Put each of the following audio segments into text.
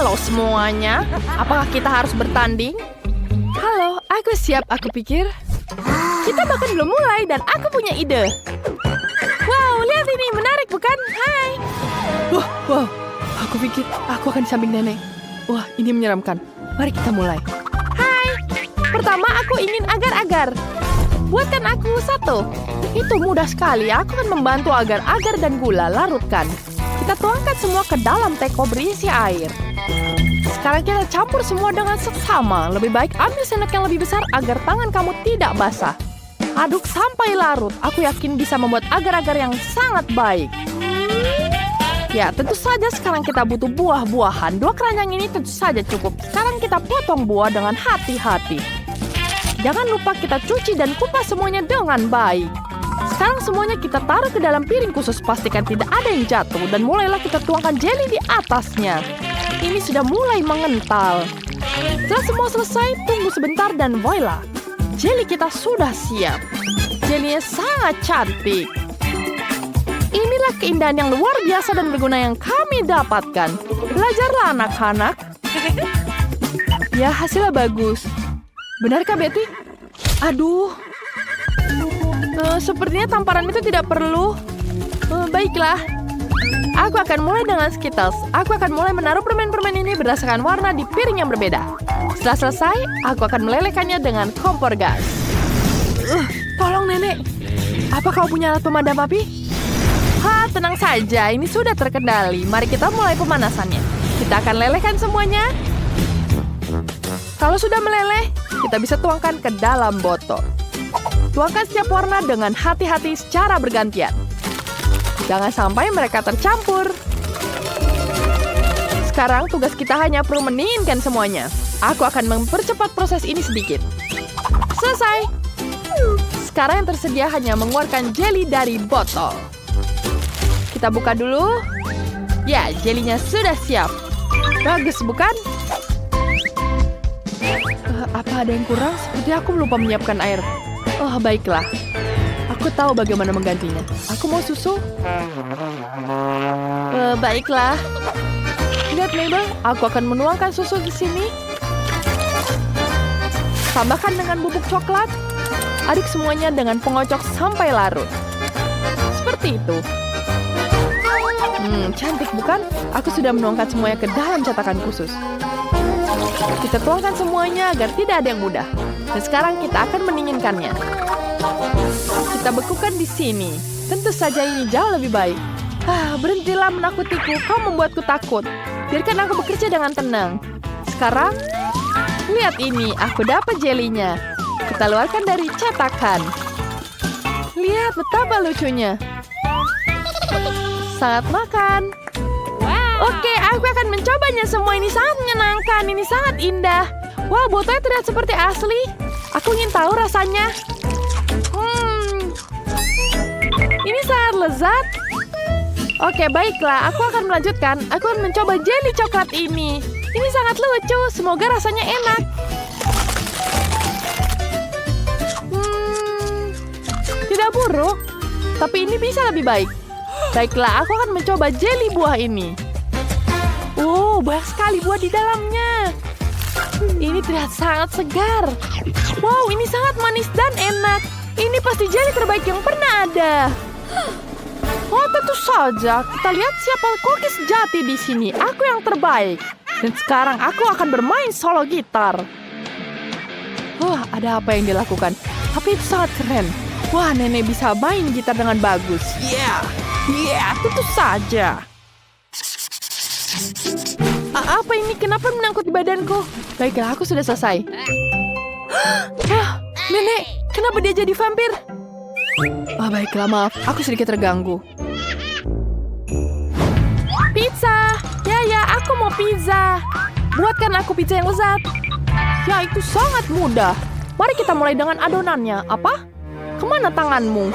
Halo semuanya, apakah kita harus bertanding? Halo, aku siap, aku pikir. Kita bahkan belum mulai dan aku punya ide. Wow, lihat ini, menarik bukan? Hai. Wow, aku pikir aku akan di samping nenek. Wah, ini menyeramkan. Mari kita mulai. Hai, pertama aku ingin agar-agar. Buatkan aku satu. Itu mudah sekali, aku akan membantu agar-agar dan gula larutkan. Kita tuangkan semua ke dalam teko berisi air. Sekarang kita campur semua dengan seksama. Lebih baik ambil sendok yang lebih besar agar tangan kamu tidak basah. Aduk sampai larut. Aku yakin bisa membuat agar-agar yang sangat baik. Ya, tentu saja sekarang kita butuh buah-buahan. 2 keranjang ini tentu saja cukup. Sekarang kita potong buah dengan hati-hati. Jangan lupa kita cuci dan kupas semuanya dengan baik. Sekarang semuanya kita taruh ke dalam piring khusus. Pastikan tidak ada yang jatuh. Dan mulailah kita tuangkan jeli di atasnya. Ini sudah mulai mengental. Setelah semua selesai, tunggu sebentar dan voila. Jeli kita sudah siap. Jelinya sangat cantik. Inilah keindahan yang luar biasa dan berguna yang kami dapatkan. Belajarlah anak-anak. Ya, hasilnya bagus. Benarkah Betty? Aduh. Sepertinya tamparan itu tidak perlu. Baiklah. Aku akan mulai dengan Skittles. Aku akan mulai menaruh permen-permen ini berdasarkan warna di piring yang berbeda. Setelah selesai, aku akan melelehkannya dengan kompor gas. Tolong nenek. Apa kau punya alat pemadam api? Tenang saja. Ini sudah terkendali. Mari kita mulai pemanasannya. Kita akan lelehkan semuanya. Kalau sudah meleleh, kita bisa tuangkan ke dalam botol. Tuangkan setiap warna dengan hati-hati secara bergantian. Jangan sampai mereka tercampur. Sekarang tugas kita hanya perlu mendinginkan semuanya. Aku akan mempercepat proses ini sedikit. Selesai. Sekarang yang tersedia hanya mengeluarkan jeli dari botol. Kita buka dulu. Ya, jelinya sudah siap. Bagus, bukan? Apa ada yang kurang? Seperti aku lupa menyiapkan air. Baiklah. Aku tahu bagaimana menggantinya. Aku mau susu. Baiklah. Lihat, Mabel. Aku akan menuangkan susu di sini. Tambahkan dengan bubuk coklat. Aduk semuanya dengan pengocok sampai larut. Seperti itu. Cantik bukan? Aku sudah menuangkan semuanya ke dalam cetakan khusus. Kita tuangkan semuanya agar tidak ada yang mudah. Dan sekarang kita akan mendinginkannya. Kita bekukan di sini. Tentu saja ini jauh lebih baik. Berhentilah menakutiku. Kau membuatku takut. Biarkan aku bekerja dengan tenang. Sekarang, lihat ini. Aku dapat jelinya. Kita keluarkan dari cetakan. Lihat betapa lucunya. Sangat makan. Oke, aku akan mencobanya semua. Ini sangat menyenangkan. Ini sangat indah. Wah, botolnya terlihat seperti asli. Aku ingin tahu rasanya. Ini sangat lezat. Oke, baiklah. Aku akan melanjutkan. Aku akan mencoba jeli coklat ini. Ini sangat lucu. Semoga rasanya enak. Tidak buruk. Tapi ini bisa lebih baik. Baiklah, aku akan mencoba jeli buah ini. Banyak sekali buah di dalamnya. Ini terlihat sangat segar. Wow, ini sangat manis dan enak. Ini pasti jeli terbaik yang pernah ada. Tentu saja. Kita lihat siapa koki sejati di sini. Aku yang terbaik. Dan sekarang aku akan bermain solo gitar. Ada apa yang dilakukan? Tapi itu sangat keren. Wah, nenek bisa main gitar dengan bagus. Tentu saja. Apa ini? Kenapa menangkut di badanku? Baiklah, aku sudah selesai. Nenek, kenapa dia jadi vampir? Baiklah, maaf. Aku sedikit terganggu. Pizza! Ya, aku mau pizza. Buatkan aku pizza yang lezat. Ya, itu sangat mudah. Mari kita mulai dengan adonannya. Apa? Kemana tanganmu?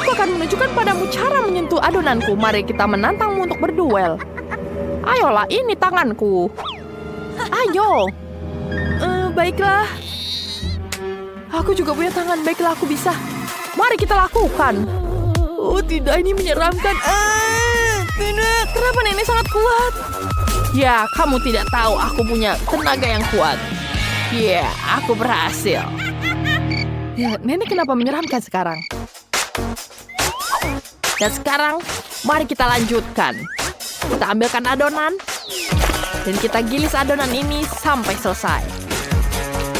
Aku akan menunjukkan padamu cara menyentuh adonanku. Mari kita menantangmu untuk berduel. Ayolah, ini tanganku. Ayo. Baiklah. Aku juga punya tangan. Baiklah, aku bisa. Mari kita lakukan. Tidak, ini menyeramkan. Tidak, kenapa nenek sangat kuat? Ya, kamu tidak tahu aku punya tenaga yang kuat. Ya, aku berhasil. Ya, nenek kenapa menyeramkan sekarang? Dan sekarang, mari kita lanjutkan. Kita ambilkan adonan. Dan kita gilis adonan ini sampai selesai.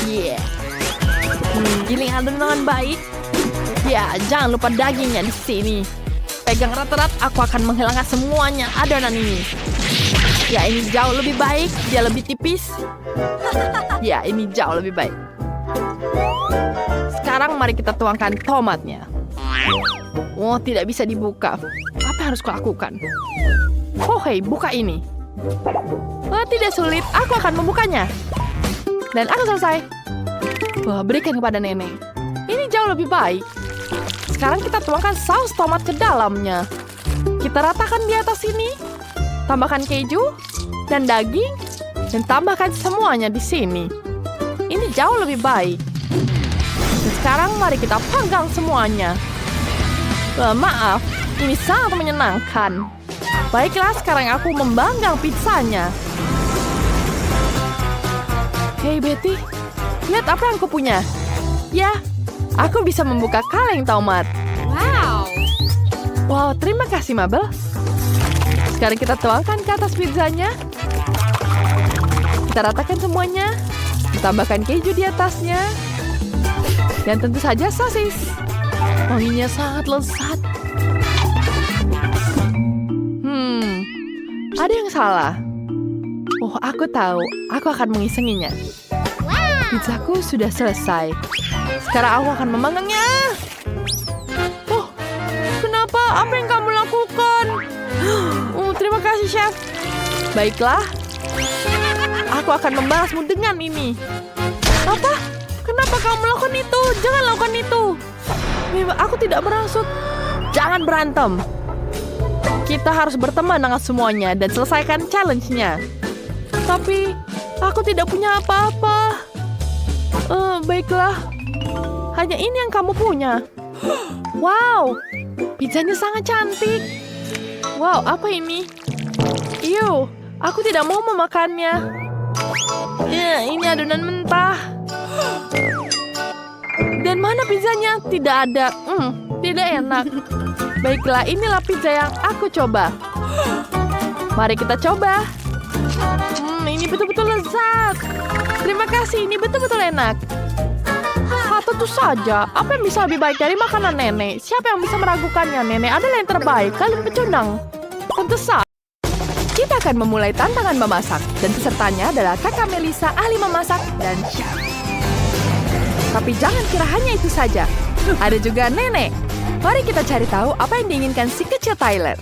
Yeah. Giling adonan dengan baik. Ya, jangan lupa dagingnya di sini. Pegang erat-erat, aku akan menghilangkan semuanya adonan ini. Ya, ini jauh lebih baik. Dia lebih tipis. Ya, ini jauh lebih baik. Sekarang mari kita tuangkan tomatnya. Oh, tidak bisa dibuka. Apa yang harus kulakukan? Oh, hei, buka ini. Oh, tidak sulit. Aku akan membukanya. Dan aku selesai. Wah, berikan kepada nenek. Ini jauh lebih baik. Sekarang kita tuangkan saus tomat ke dalamnya. Kita ratakan di atas sini. Tambahkan keju dan daging. Dan tambahkan semuanya di sini. Ini jauh lebih baik. Dan sekarang mari kita panggang semuanya. Maaf, ini sangat menyenangkan. Baiklah, sekarang aku membanggang pizzanya. Hei Betty, lihat apa yang aku punya. Ya, aku bisa membuka kaleng tomat. Wow, terima kasih Mabel. Sekarang kita tuangkan ke atas pizzanya. Kita ratakan semuanya. Tambahkan keju di atasnya. Dan tentu saja sosis. Wanginya sangat lezat. Ada yang salah. Oh, aku tahu. Aku akan mengisenginya. Pizzaku sudah selesai. Sekarang aku akan memanggangnya. Oh, kenapa? Apa yang kamu lakukan? Terima kasih, Chef. Baiklah. Aku akan membalasmu dengan ini. Apa? Kenapa kamu melakukan itu? Jangan lakukan itu. Aku tidak bermaksud. Jangan berantem. Kita harus berteman dengan semuanya dan selesaikan challenge-nya. Tapi, aku tidak punya apa-apa. Baiklah. Hanya ini yang kamu punya. Wow, pizzanya sangat cantik. Wow, apa ini? Ew, aku tidak mau memakannya. Ya, ini adonan mentah. Dan mana pizzanya? Tidak ada. Tidak enak. Baiklah, inilah pizza yang aku coba. Mari kita coba. Ini betul-betul lezat. Terima kasih, ini betul-betul enak. Tentu saja, apa yang bisa lebih baik dari makanan nenek? Siapa yang bisa meragukannya? Nenek adalah yang terbaik. Kalian pecundang. Tentu saja. Kita akan memulai tantangan memasak. Dan pesertanya adalah kakak Melissa, ahli memasak, dan chef. Tapi jangan kira hanya itu saja. Ada juga nenek. Mari kita cari tahu apa yang diinginkan si kecil Tyler.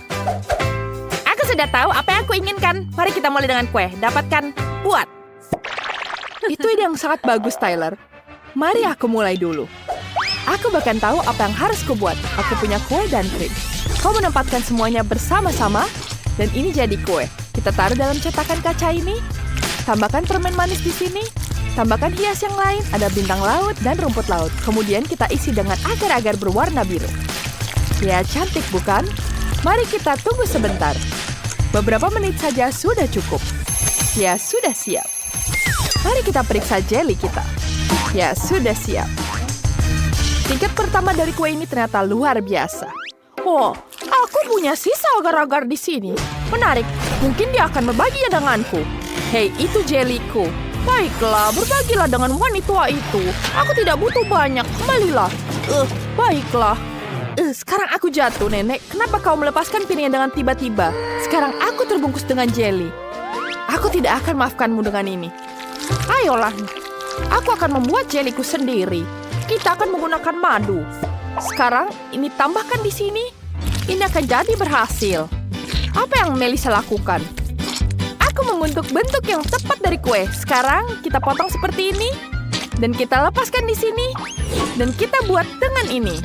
Aku sudah tahu apa yang aku inginkan. Mari kita mulai dengan kue. Dapatkan, buat. Itu ide yang sangat bagus, Tyler. Mari aku mulai dulu. Aku bahkan tahu apa yang harus kubuat. Aku punya kue dan krim. Kau menempatkan semuanya bersama-sama. Dan ini jadi kue. Kita taruh dalam cetakan kaca ini. Tambahkan permen manis di sini. Tambahkan hias yang lain. Ada bintang laut dan rumput laut. Kemudian kita isi dengan agar-agar berwarna biru. Ya, cantik bukan? Mari kita tunggu sebentar. Beberapa menit saja sudah cukup. Ya, sudah siap. Mari kita periksa jelly kita. Ya, sudah siap. Tingkat pertama dari kue ini ternyata luar biasa. Oh, aku punya sisa agar-agar di sini. Menarik, mungkin dia akan berbaginya denganku. Hei, itu jellyku. Baiklah, berbagilah dengan wanita itu. Aku tidak butuh banyak, kembalilah. Baiklah. Sekarang aku jatuh, Nenek. Kenapa kau melepaskan piringnya dengan tiba-tiba? Sekarang aku terbungkus dengan jelly. Aku tidak akan maafkanmu dengan ini. Ayolah. Aku akan membuat jellyku sendiri. Kita akan menggunakan madu. Sekarang, ini tambahkan di sini. Ini akan jadi berhasil. Apa yang Melissa lakukan? Aku membentuk bentuk yang tepat dari kue. Sekarang, kita potong seperti ini. Dan kita lepaskan di sini. Dan kita buat dengan ini.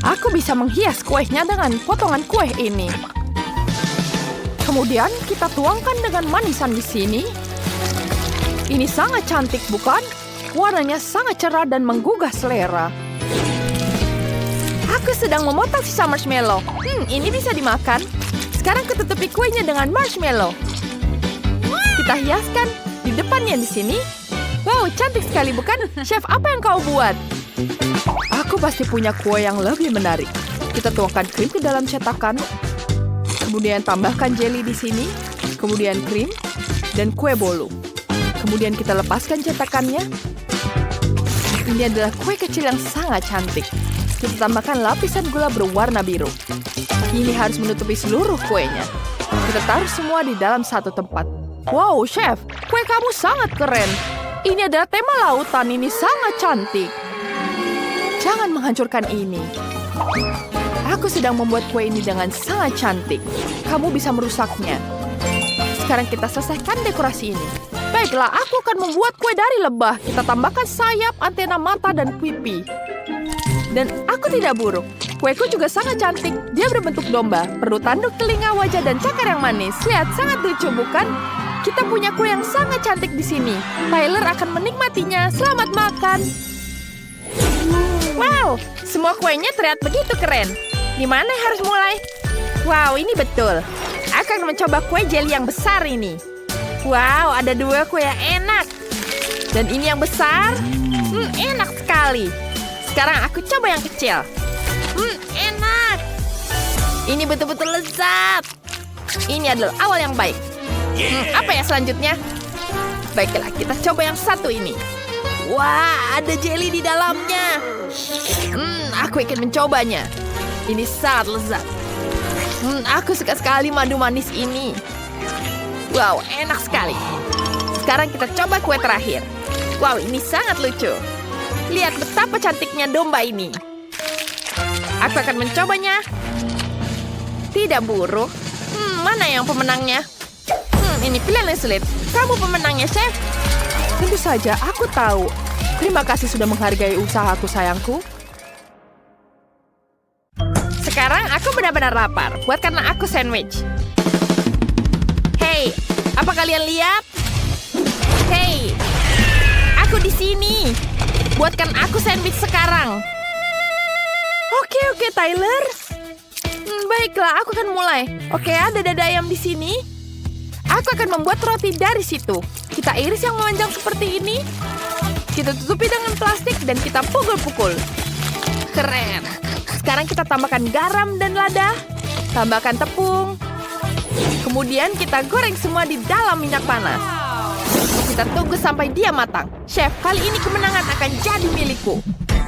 Aku bisa menghias kuenya dengan potongan kue ini. Kemudian, kita tuangkan dengan manisan di sini. Ini sangat cantik, bukan? Warnanya sangat cerah dan menggugah selera. Aku sedang memotong sisa marshmallow. Ini bisa dimakan. Sekarang ketutupi kuenya dengan marshmallow. kita hiaskan di depannya di sini. Wow, cantik sekali bukan? Chef, apa yang kau buat? Aku pasti punya kue yang lebih menarik. Kita tuangkan krim ke dalam cetakan. Kemudian tambahkan jelly di sini. Kemudian krim dan kue bolu. Kemudian kita lepaskan cetakannya. Ini adalah kue kecil yang sangat cantik. Kita tambahkan lapisan gula berwarna biru. Ini harus menutupi seluruh kuenya. Kita taruh semua di dalam satu tempat. Wow, Chef, kue kamu sangat keren. Ini adalah tema lautan, ini sangat cantik. Jangan menghancurkan ini. Aku sedang membuat kue ini dengan sangat cantik. Kamu bisa merusaknya. Sekarang kita selesaikan dekorasi ini. Baiklah, aku akan membuat kue dari lebah. Kita tambahkan sayap, antena mata, dan pipi. Dan aku tidak buruk. Kueku juga sangat cantik. Dia berbentuk domba, perlu tanduk, telinga, wajah, dan cakar yang manis. Lihat, sangat lucu bukan? Kita punya kue yang sangat cantik di sini. Tyler akan menikmatinya. Selamat makan. Wow, semua kuenya terlihat begitu keren. Di mana harus mulai? Wow, ini betul. Aku akan mencoba kue jelly yang besar ini. Wow, ada 2 kue yang enak. Dan ini yang besar. Enak sekali. Sekarang aku coba yang kecil. Enak. Ini betul-betul lezat. Ini adalah awal yang baik. Apa yang selanjutnya? Baiklah, kita coba yang satu ini. Wah, ada jelly di dalamnya. Aku ingin mencobanya. Ini sangat lezat. Aku suka sekali madu manis ini. Wow, enak sekali. Sekarang kita coba kue terakhir. Wow, ini sangat lucu. Lihat betapa cantiknya domba ini. Aku akan mencobanya. Tidak buruk. Mana yang pemenangnya? Ini pilihan yang sulit. Kamu pemenangnya, Chef. Tentu saja, aku tahu. Terima kasih sudah menghargai usahaku, sayangku. Sekarang aku benar-benar lapar. Buatkanlah aku sandwich. Hei, apa kalian lihat? Hei, aku di sini. Buatkan aku sandwich sekarang. Oke, Tyler. Baiklah, aku akan mulai. Oke, ada dada ayam di sini. Aku akan membuat roti dari situ. Kita iris yang memanjang seperti ini. Kita tutupi dengan plastik dan kita pukul-pukul. Keren. Sekarang kita tambahkan garam dan lada. Tambahkan tepung. Kemudian kita goreng semua di dalam minyak panas. Kita tunggu sampai dia matang. Chef, kali ini kemenangan akan jadi milikku.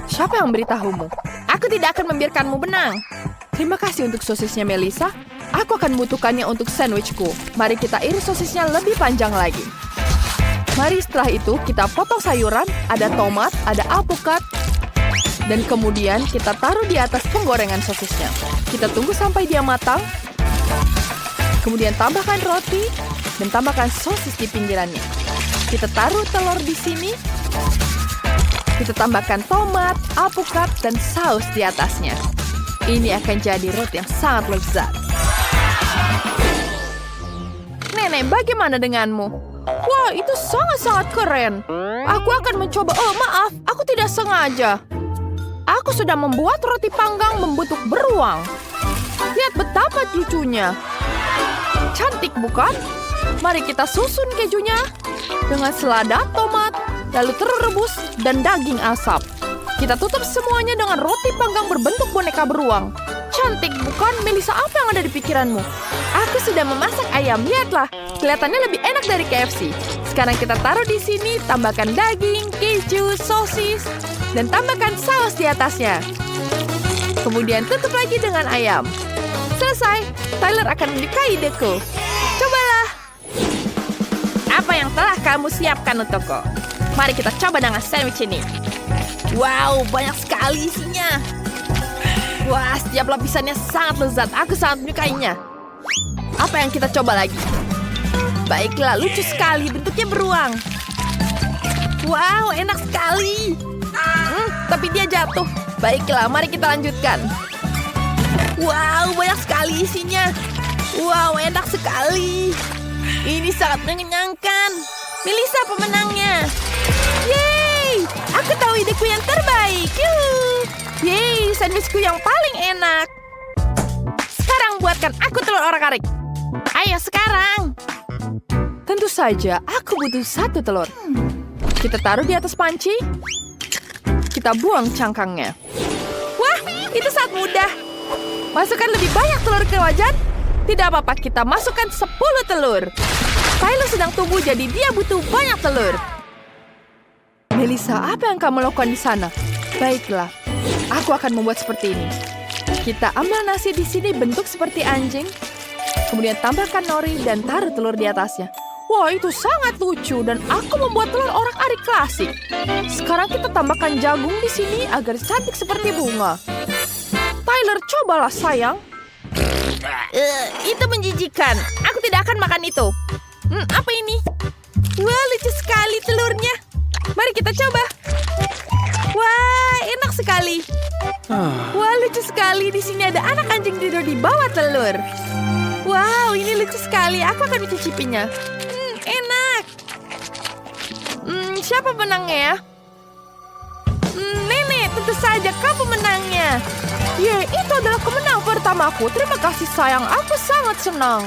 Siapa yang memberitahumu? Aku tidak akan membiarkanmu menang. Terima kasih untuk sosisnya, Melissa. Aku akan membutuhkannya untuk sandwichku. Mari kita iris sosisnya lebih panjang lagi. Mari setelah itu kita potong sayuran. Ada tomat, ada alpukat. Dan kemudian kita taruh di atas penggorengan sosisnya. Kita tunggu sampai dia matang. Kemudian tambahkan roti. Dan tambahkan sosis di pinggirannya. Kita taruh telur di sini. Kita tambahkan tomat, alpukat, dan saus di atasnya. Ini akan jadi roti yang sangat lezat. Nenek, bagaimana denganmu? Wah, itu sangat-sangat keren. Aku akan mencoba. Oh, maaf, aku tidak sengaja. Aku sudah membuat roti panggang membentuk beruang. Lihat betapa lucunya. Cantik, bukan? Mari kita susun kejunya dengan selada, tomat, lalu telur rebus, dan daging asap. Kita tutup semuanya dengan roti panggang berbentuk boneka beruang. Cantik, bukan? Melissa, apa yang ada di pikiranmu? Aku sudah memasak ayam, lihatlah. Kelihatannya lebih enak dari KFC. Sekarang kita taruh di sini, tambahkan daging, keju, sosis, dan tambahkan saus di atasnya. Kemudian tutup lagi dengan ayam. Selesai, Tyler akan menyukai ideku. Cobalah. Apa yang telah kamu siapkan untukku? Mari kita coba dengan sandwich ini. Wow, banyak sekali isinya. Wah, setiap lapisannya sangat lezat. Aku sangat menyukainya. Apa yang kita coba lagi? Baiklah, lucu sekali. Bentuknya beruang. Wow, enak sekali. Tapi dia jatuh. Baiklah, mari kita lanjutkan. Wow, banyak sekali isinya. Wow, enak sekali. Ini sangat mengenyangkan. Melissa pemenangnya. Yeay, aku tahu ideku yang terbaik. Yeay, sandwichku yang paling enak. Sekarang buatkan aku telur orak-arik. Ayo sekarang. Tentu saja, aku butuh 1 telur. Kita taruh di atas panci. Kita buang cangkangnya. Wah, itu sangat mudah. Masukkan lebih banyak telur ke wajan. Tidak apa-apa, kita masukkan 10 telur. Tyler sedang tumbuh, jadi dia butuh banyak telur. Melissa, apa yang kamu lakukan di sana? Baiklah, aku akan membuat seperti ini. Kita ambil nasi di sini bentuk seperti anjing. Kemudian tambahkan nori dan taruh telur di atasnya. Wah, itu sangat lucu dan aku membuat telur orak-arik klasik. Sekarang kita tambahkan jagung di sini agar cantik seperti bunga. Tyler, cobalah sayang. Itu menjijikan. Aku tidak akan makan itu. Apa ini? Wah, lucu sekali telurnya. Mari kita coba. Wah, enak sekali. Wah, lucu sekali. Di sini ada anak anjing tidur di bawah telur. Wow, ini lucu sekali. Aku akan mencicipinya. Enak. Siapa menangnya ya? Nenek, tentu saja kau pemenangnya. Itu adalah kemenangan pertamaku. Terima kasih sayang, aku sangat senang.